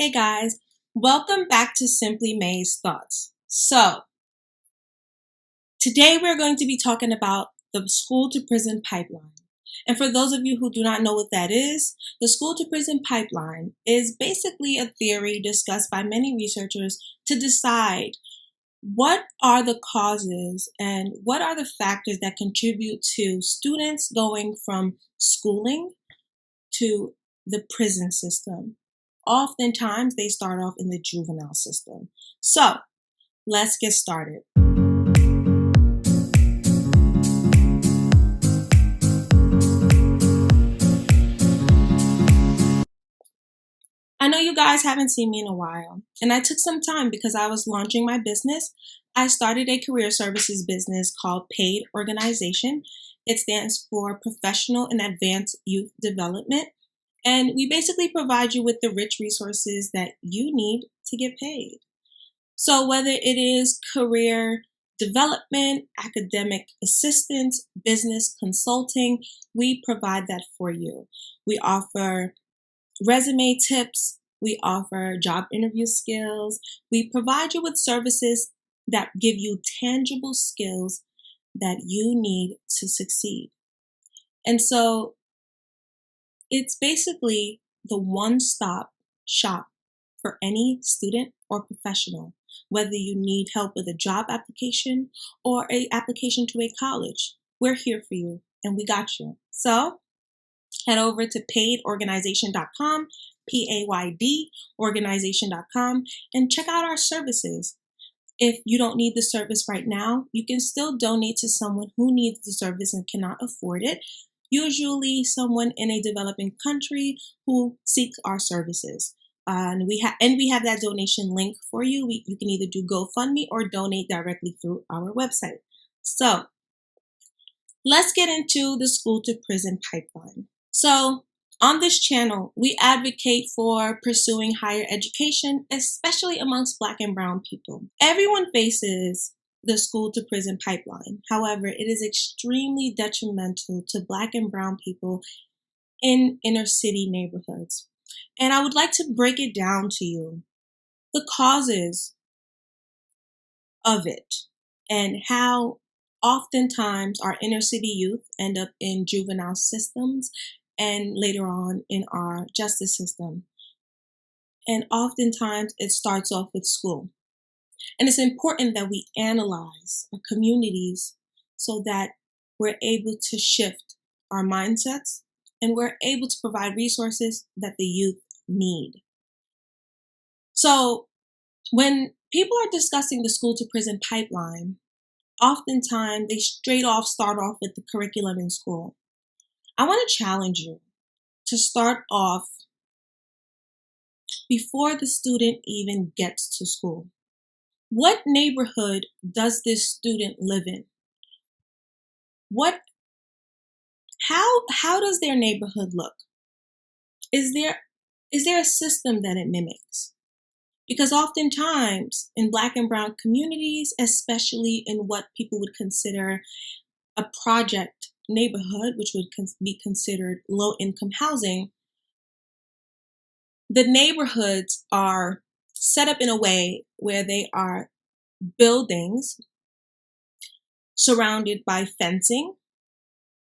Hey guys, welcome back to Simply May's Thoughts. So, today we're going to be talking about the school to prison pipeline. And for those of you who do not know what that is, the school to prison pipeline is basically a theory discussed by many researchers to decide what are the causes and what are the factors that contribute to students going from schooling to the prison system. Oftentimes, they start off in the juvenile system. So, let's get started. I know you guys haven't seen me in a while, and I took some time because I was launching my business. I started a career services business called Paid Organization. It stands for Professional and Advanced Youth Development. And we basically provide you with the rich resources that you need to get paid. So whether it is career development, academic assistance, business consulting, we provide that for you. We offer resume tips. We offer job interview skills. We provide you with services that give you tangible skills that you need to succeed. And so it's basically the one-stop shop for any student or professional, whether you need help with a job application or an application to a college. We're here for you and we got you. So head over to paidorganization.com, P-A-Y-D, organization.com, and check out our services. If you don't need the service right now, you can still donate to someone who needs the service and cannot afford it. Usually someone in a developing country who seeks our services. And we have that donation link for you. You can either do GoFundMe or donate directly through our website. So let's get into the school to prison pipeline. So on this channel, we advocate for pursuing higher education, especially amongst Black and Brown people. Everyone faces the school to prison pipeline. However, it is extremely detrimental to Black and Brown people in inner city neighborhoods. And I would like to break it down to you, the causes of it and how oftentimes our inner city youth end up in juvenile systems and later on in our justice system. And oftentimes it starts off with school. And it's important that we analyze our communities so that we're able to shift our mindsets and we're able to provide resources that the youth need. So when people are discussing the school to prison pipeline, oftentimes they straight off start off with the curriculum in school. I want to challenge you to start off before the student even gets to school. What neighborhood does this student live in? How does their neighborhood look? Is there a system that it mimics? Because oftentimes in Black and Brown communities, especially in what people would consider a project neighborhood, which would be considered low-income housing, the neighborhoods are set up in a way where they are buildings surrounded by fencing,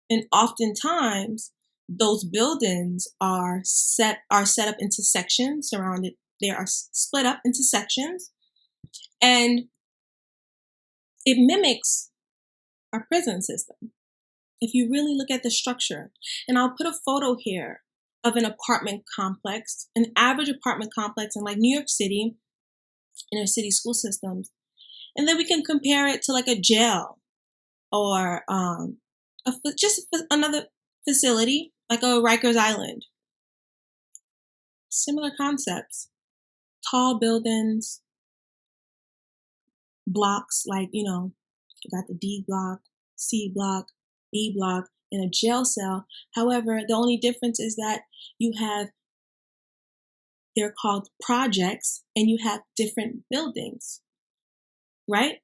and oftentimes those buildings are set up into sections they are split up into sections, and it mimics our prison system. If you really look at the structure, and I'll put a photo here of an apartment complex, an average apartment complex in like New York City, inner city school systems. And then we can compare it to like a jail or just another facility like a Rikers Island. Similar concepts, tall buildings, blocks like, you got the D block, C block, E block, in a jail cell. However, the only difference is that they're called projects and you have different buildings, right?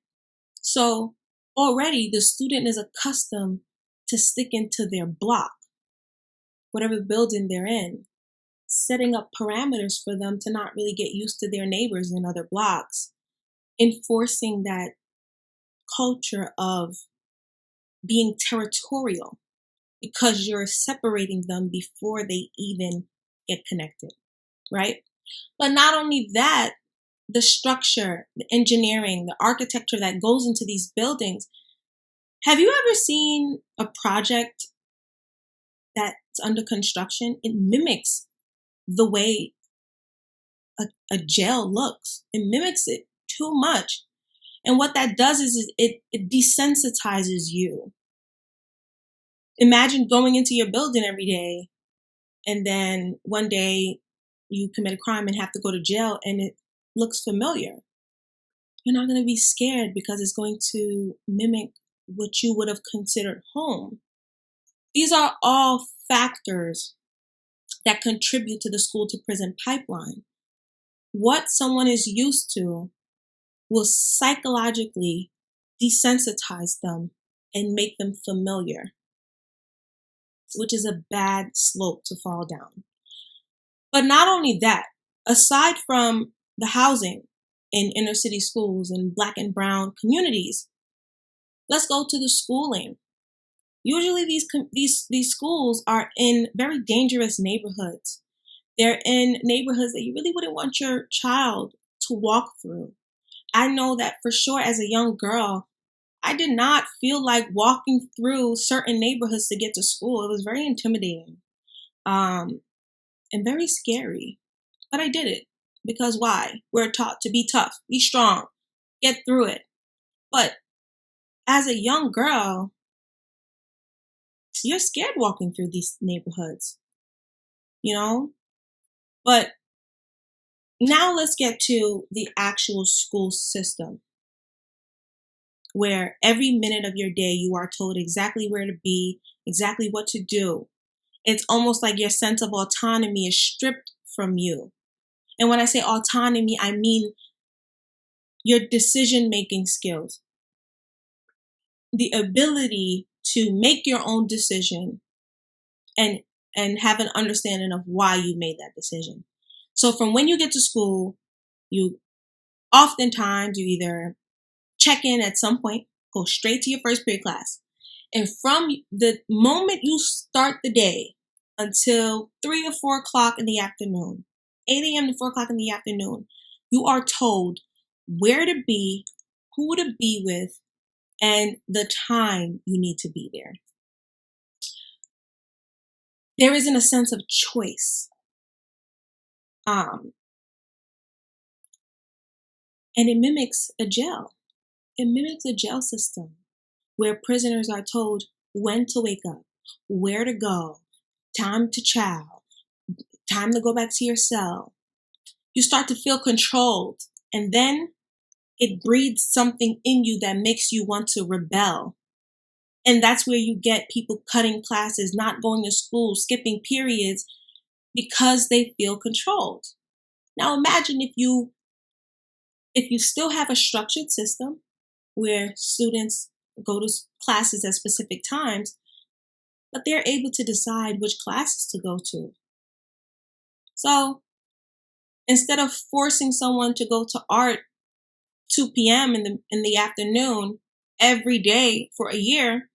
So already the student is accustomed to sticking to their block, whatever building they're in. setting up parameters for them to not really get used to their neighbors in other blocks, enforcing that culture of being territorial because you're separating them before they even get connected, right? But not only that, the structure, the engineering, the architecture that goes into these buildings. Have you ever seen a project that's under construction? It mimics the way a jail looks. It mimics it too much. And what that does is it desensitizes you. Imagine going into your building every day and then one day you commit a crime and have to go to jail and it looks familiar. You're not going to be scared because it's going to mimic what you would have considered home. These are all factors that contribute to the school to prison pipeline. What someone is used to will psychologically desensitize them and make them familiar, which is a bad slope to fall down. But not only that, aside from the housing in inner city schools and Black and brown communities, let's go to the schooling. Usually these schools are in very dangerous neighborhoods. They're in neighborhoods that you really wouldn't want your child to walk through. I know that for sure as a young girl, I did not feel like walking through certain neighborhoods to get to school. It was very intimidating and very scary. But I did it because why? We're taught to be tough, be strong, get through it. But as a young girl, you're scared walking through these neighborhoods, you know? But now let's get to the actual school system, where every minute of your day you are told exactly where to be, exactly what to do. It's almost like your sense of autonomy is stripped from you. And when I say autonomy, I mean your decision-making skills, the ability to make your own decision and have an understanding of why you made that decision. So from when you get to school, you oftentimes you either check in at some point, go straight to your first period class. And from the moment you start the day until 3 or 4 o'clock in the afternoon, 8 a.m. to 4 o'clock in the afternoon, you are told where to be, who to be with, and the time you need to be there. There isn't a sense of choice. And it mimics a jail. It mimics a jail system where prisoners are told when to wake up, where to go, time to chow, time to go back to your cell. You start to feel controlled, and then it breeds something in you that makes you want to rebel. And that's where you get people cutting classes, not going to school, skipping periods because they feel controlled. Now imagine if you still have a structured system where students go to classes at specific times, but they're able to decide which classes to go to. So instead of forcing someone to go to art 2 p.m. in the afternoon every day for a year,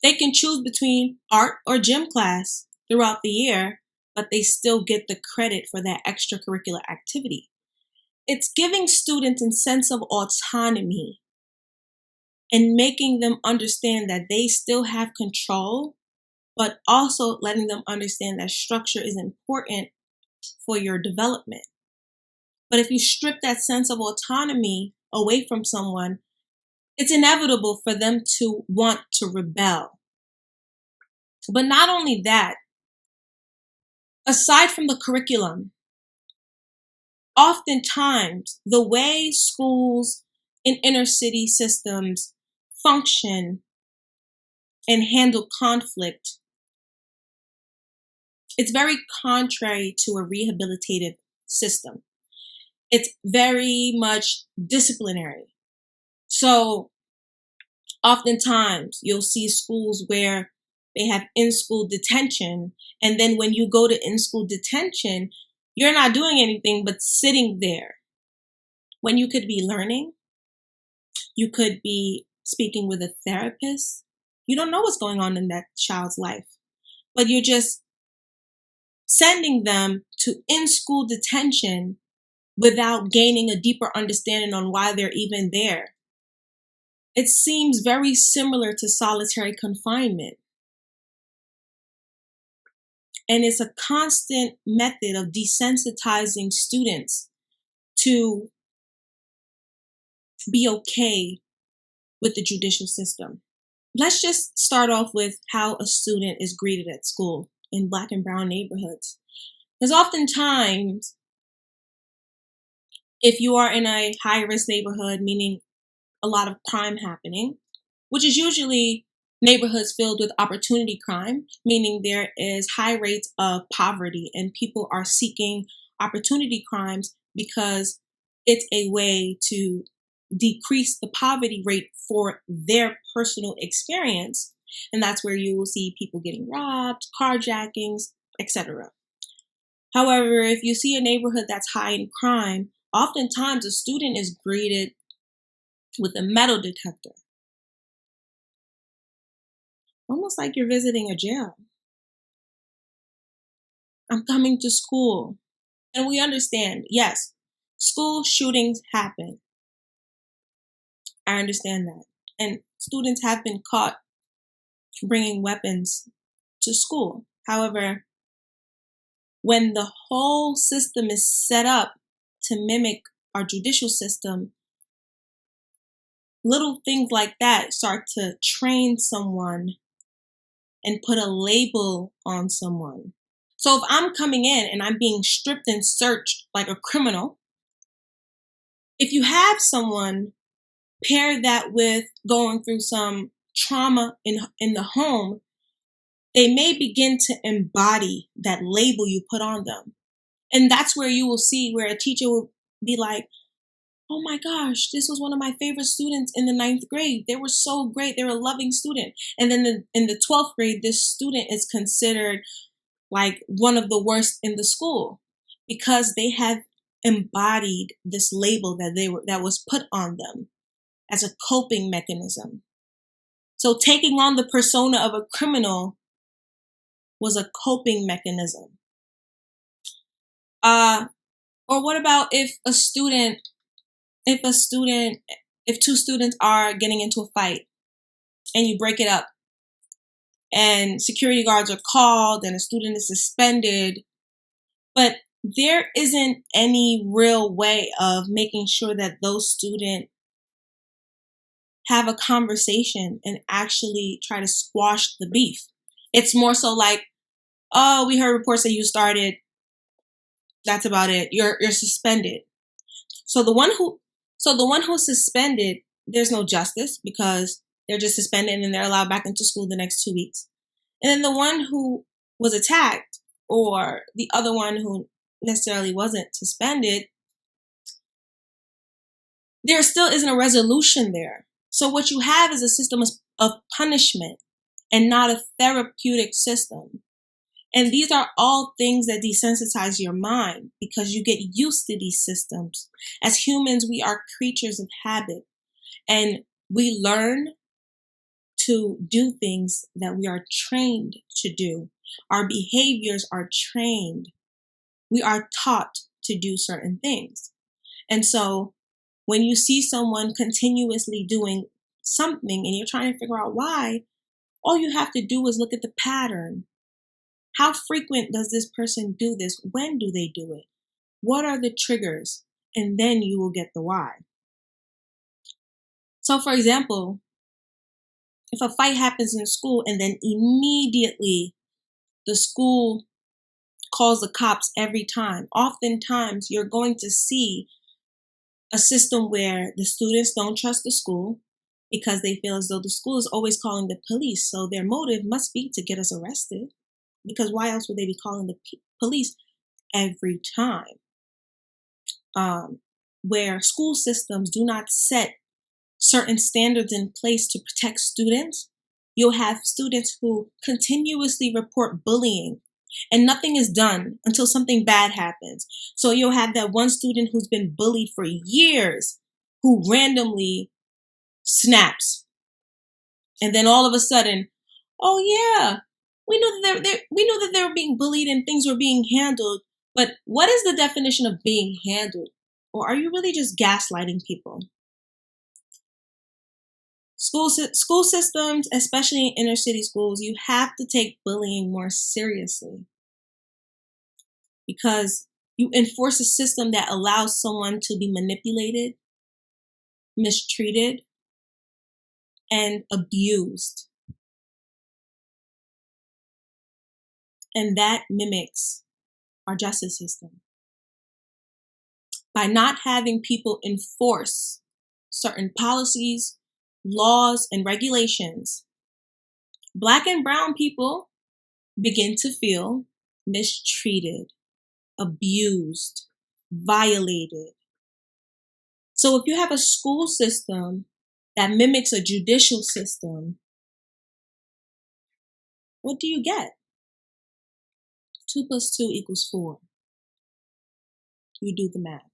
they can choose between art or gym class throughout the year, but they still get the credit for that extracurricular activity. It's giving students a sense of autonomy and making them understand that they still have control, but also letting them understand that structure is important for your development. But if you strip that sense of autonomy away from someone, it's inevitable for them to want to rebel. But not only that, aside from the curriculum, oftentimes the way schools in inner city systems function and handle conflict, it's very contrary to a rehabilitative system. It's very much disciplinary. So oftentimes you'll see schools where They have in-school detention. And then when you go to in-school detention, you're not doing anything but sitting there when you could be learning. You could be speaking with a therapist. You don't know what's going on in that child's life, but you're just sending them to in-school detention without gaining a deeper understanding on why they're even there. It seems very similar to solitary confinement. And it's a constant method of desensitizing students to be okay with the judicial system. Let's just start off with how a student is greeted at school in Black and brown neighborhoods. Because oftentimes, if you are in a high-risk neighborhood, meaning a lot of crime happening, which is usually neighborhoods filled with opportunity crime, meaning there is high rates of poverty and people are seeking opportunity crimes because it's a way to decrease the poverty rate for their personal experience. And that's where you will see people getting robbed, carjackings, etc. However, if you see a neighborhood that's high in crime, oftentimes a student is greeted with a metal detector. Almost like you're visiting a jail. I'm coming to school. And we understand, yes, school shootings happen. I understand that. And students have been caught bringing weapons to school. However, when the whole system is set up to mimic our judicial system, little things like that start to train someone and put a label on someone. So if I'm coming in and I'm being stripped and searched like a criminal, if you have someone pair that with going through some trauma in the home, they may begin to embody that label you put on them. And that's where you will see where a teacher will be like, oh my gosh, this was one of my favorite students in the 9th grade. They were so great. They were a loving student. And then in the 12th grade, this student is considered like one of the worst in the school because they have embodied this label that was put on them as a coping mechanism. So taking on the persona of a criminal was a coping mechanism. Or what about if two students are getting into a fight and you break it up and security guards are called and a student is suspended, but there isn't any real way of making sure that those students have a conversation and actually try to squash the beef. It's more so like, oh, we heard reports that you started. That's about it. You're suspended. So the one who's suspended, there's no justice because they're just suspended and they're allowed back into school the next 2 weeks. And then the one who was attacked or the other one who necessarily wasn't suspended, there still isn't a resolution there. So what you have is a system of punishment and not a therapeutic system. And these are all things that desensitize your mind because you get used to these systems. As humans, we are creatures of habit and we learn to do things that we are trained to do. Our behaviors are trained. We are taught to do certain things. And so when you see someone continuously doing something and you're trying to figure out why, all you have to do is look at the pattern. How frequent does this person do this? When do they do it? What are the triggers? And then you will get the why. So for example, if a fight happens in school and then immediately the school calls the cops every time, oftentimes you're going to see a system where the students don't trust the school because they feel as though the school is always calling the police. So their motive must be to get us arrested because why else would they be calling the police every time? Where school systems do not set certain standards in place to protect students, You'll have students who continuously report bullying and nothing is done until something bad happens. So you'll have that one student who's been bullied for years who randomly snaps. And then all of a sudden, oh yeah, we knew that they were being bullied and things were being handled. But what is the definition of being handled? Or are you really just gaslighting people? School systems, especially in inner city schools, you have to take bullying more seriously because you enforce a system that allows someone to be manipulated, mistreated, and abused. And that mimics our justice system. By not having people enforce certain policies, laws, and regulations, Black and brown people begin to feel mistreated, abused, violated. So if you have a school system that mimics a judicial system, what do you get? 2 + 2 = 4. You do the math.